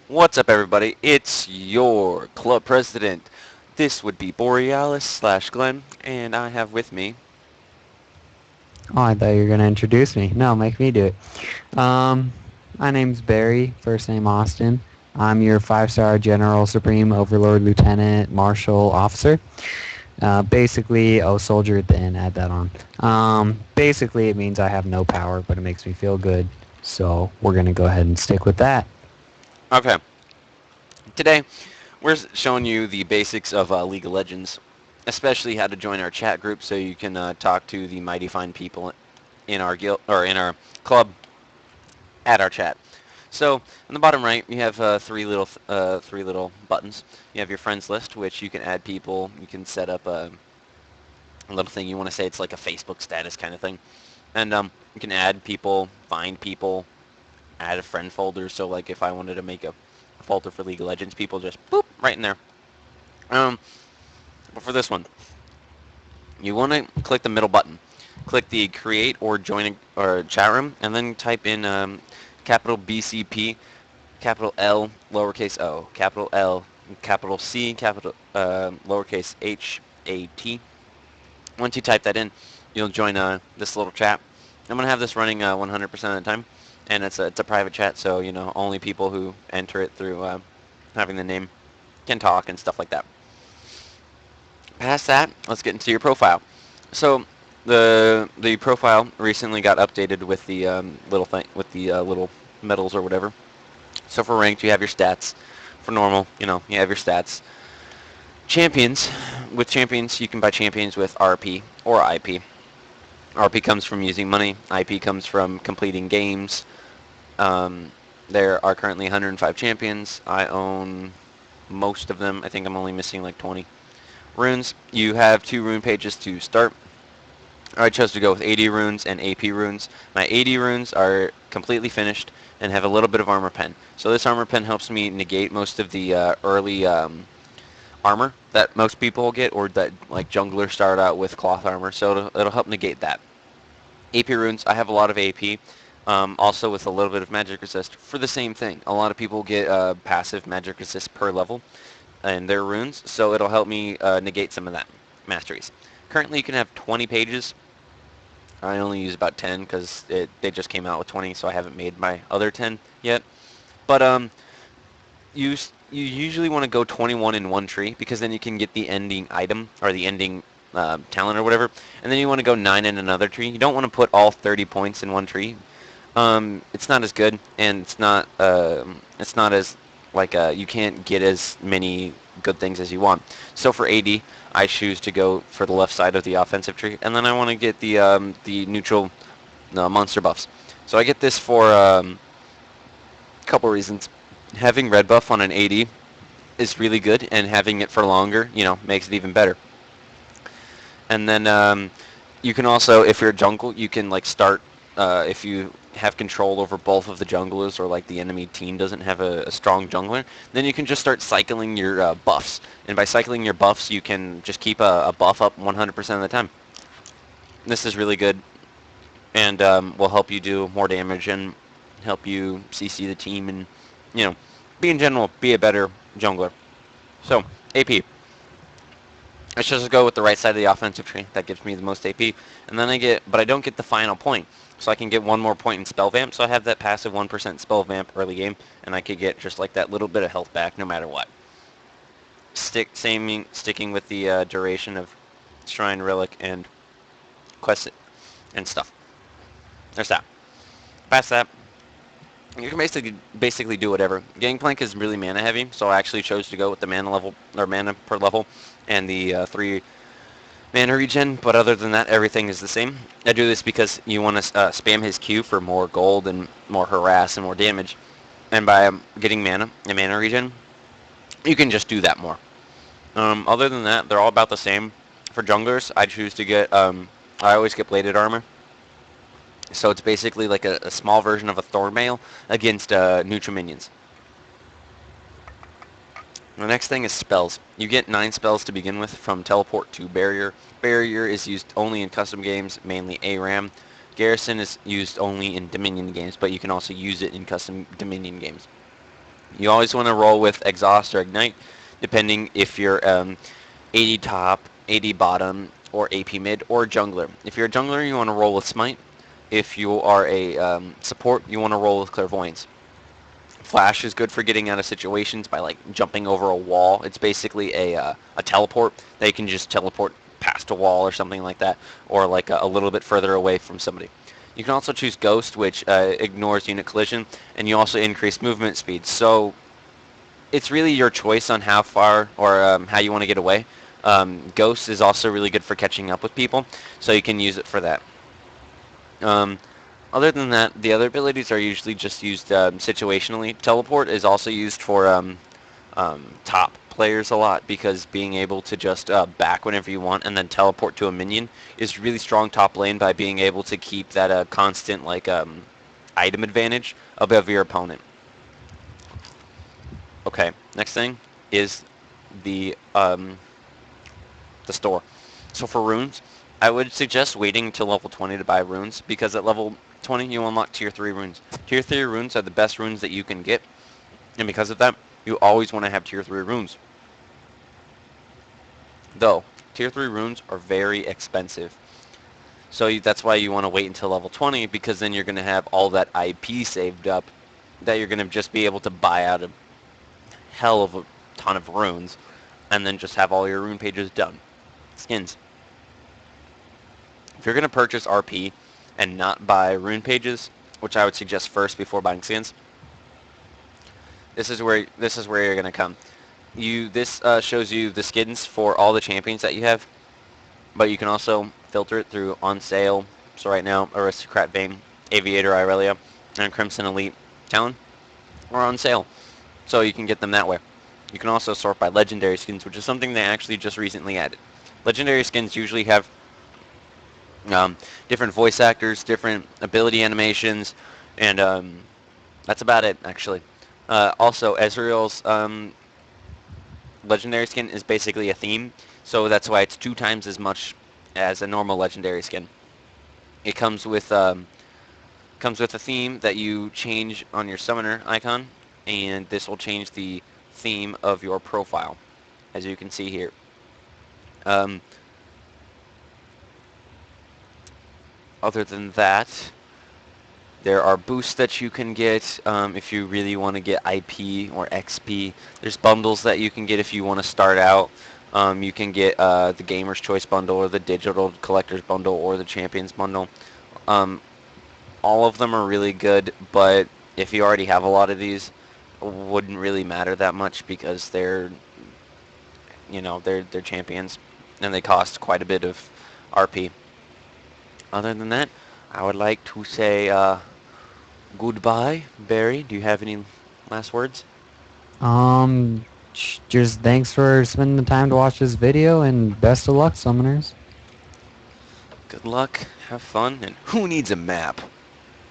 What's up, everybody? It's your club president. This would be Borealis slash Glenn, and I have with me. Oh, I thought you were gonna introduce me. No, make me do it. My name's Barry. First name Austin. I'm your five-star General Supreme Overlord Lieutenant Marshal Officer. Basically, oh, soldier at the end. Add that on. Basically, it means I have no power, but it makes me feel good. So we're gonna go ahead and stick with that. Okay, today we're showing you the basics of League of Legends, especially how to join our chat group so you can talk to the mighty fine people in our guild or in our club at our chat. So on the bottom right, you have three little buttons. You have your friends list, which you can add people. You can set up a little thing you want to say. It's like a Facebook status kind of thing. And you can add people, find people, add a friend folder. So like if I wanted to make a folder for League of Legends people, just boop right in there. Um, but for this one, you want to click the middle button. Click the create or join or chat room, and then type in capital BCP, capital L, lowercase o, capital L, capital C, capital lowercase h a t. Once you type that in, you'll join this little chat. I'm gonna have this running 100% of the time, and it's a private chat, so only people who enter it through having the name can talk and stuff like that. Past that, let's get into your profile. So the profile recently got updated with the little thing with the little medals or whatever. So for ranked, you have your stats. For normal, you have your stats. Champions, with champions, you can buy champions with RP or IP. RP comes from using money. IP comes from completing games. Um, there are currently 105 champions. I own most of them. I think I'm only missing like 20. Runes, you have 2 rune pages to start. I chose to go with 80 runes and AP runes. My 80 runes are completely finished and have a little bit of armor pen. So this armor pen helps me negate most of the early armor that most people get, or that like junglers start out with cloth armor. So it'll help negate that. AP runes, I have a lot of AP. Also with a little bit of magic resist for the same thing. A lot of people get passive magic resist per level in their runes, so it'll help me negate some of that masteries. Currently, you can have 20 pages. I only use about 10 because they just came out with 20, so I haven't made my other 10 yet. But you you usually want to go 21 in one tree because then you can get the ending item or the ending talent or whatever, and then you want to go 9 in another tree. You don't want to put all 30 points in one tree. It's not as good, and it's not as like you can't get as many good things as you want. So for AD, I choose to go for the left side of the offensive tree, and then I want to get the neutral monster buffs. So I get this for a couple reasons. Having red buff on an AD is really good, and having it for longer, makes it even better. And then you can also, if you're a jungle, you can like start if you have control over both of the junglers, or like the enemy team doesn't have a strong jungler, then you can just start cycling your buffs. And by cycling your buffs, you can just keep a buff up 100% of the time. This is really good, and will help you do more damage and help you CC the team, and you know, be in general, be a better jungler. So AP. I should just go with the right side of the offensive tree. That gives me the most AP. And then but I don't get the final point. So I can get one more point in Spell Vamp. So I have that passive 1% Spell Vamp early game. And I could get just like that little bit of health back no matter what. Sticking with the duration of Shrine, Relic, and Quest and stuff. There's that. Past that, you can basically do whatever. Gangplank is really mana heavy, so I actually chose to go with the mana level or mana per level and the 3 mana regen, but other than that, everything is the same. I do this because you want to spam his Q for more gold and more harass and more damage. And by getting mana and mana regen, you can just do that more. Other than that, they're all about the same. For junglers, I choose to get, I always get bladed armor. So it's basically like a small version of a Thornmail against neutral minions. The next thing is spells. You get 9 spells to begin with, from Teleport to Barrier. Barrier is used only in custom games, mainly ARAM. Garrison is used only in Dominion games, but you can also use it in custom Dominion games. You always want to roll with Exhaust or Ignite, depending if you're AD top, AD bottom, or AP mid, or jungler. If you're a jungler, you want to roll with Smite. If you are a support, you want to roll with Clairvoyance. Flash is good for getting out of situations by like jumping over a wall. It's basically a teleport. They can just teleport past a wall or something like that, or like a little bit further away from somebody. You can also choose Ghost, which ignores unit collision, and you also increase movement speed. So it's really your choice on how far or how you want to get away. Ghost is also really good for catching up with people, so you can use it for that. Um, Other than that, the other abilities are usually just used situationally. Teleport is also used for top players a lot because being able to just back whenever you want and then teleport to a minion is really strong top lane by being able to keep that constant like item advantage above your opponent. Okay, next thing is the store. So for runes, I would suggest waiting until level 20 to buy runes because at level 20 you unlock tier 3 runes. Tier 3 runes are the best runes that you can get, and because of that, you always want to have tier 3 runes. Though, tier 3 runes are very expensive. So that's why you want to wait until level 20 because then you're going to have all that IP saved up that you're going to just be able to buy out a hell of a ton of runes and then just have all your rune pages done. Skins. If you're going to purchase RP and not buy rune pages, which I would suggest first before buying skins, this is where you're going to come. This shows you the skins for all the champions that you have, but you can also filter it through on sale. So right now, Aristocrat Vayne, Aviator Irelia, and Crimson Elite Talon are on sale, so you can get them that way. You can also sort by legendary skins, which is something they actually just recently added. Legendary skins usually have different voice actors, different ability animations, and that's about it, actually. Also, Ezreal's legendary skin is basically a theme, so that's why it's 2 times as much as a normal legendary skin. It comes with a theme that you change on your summoner icon, and this will change the theme of your profile, as you can see here. Other than that, there are boosts that you can get if you really want to get IP or XP. There's bundles that you can get if you want to start out. You can get the Gamer's Choice bundle or the Digital Collector's bundle or the Champions bundle. All of them are really good, but if you already have a lot of these, it wouldn't really matter that much because they're champions and they cost quite a bit of RP. Other than that, I would like to say goodbye. Barry, do you have any last words? Just thanks for spending the time to watch this video, and best of luck, summoners. Good luck, have fun, and who needs a map?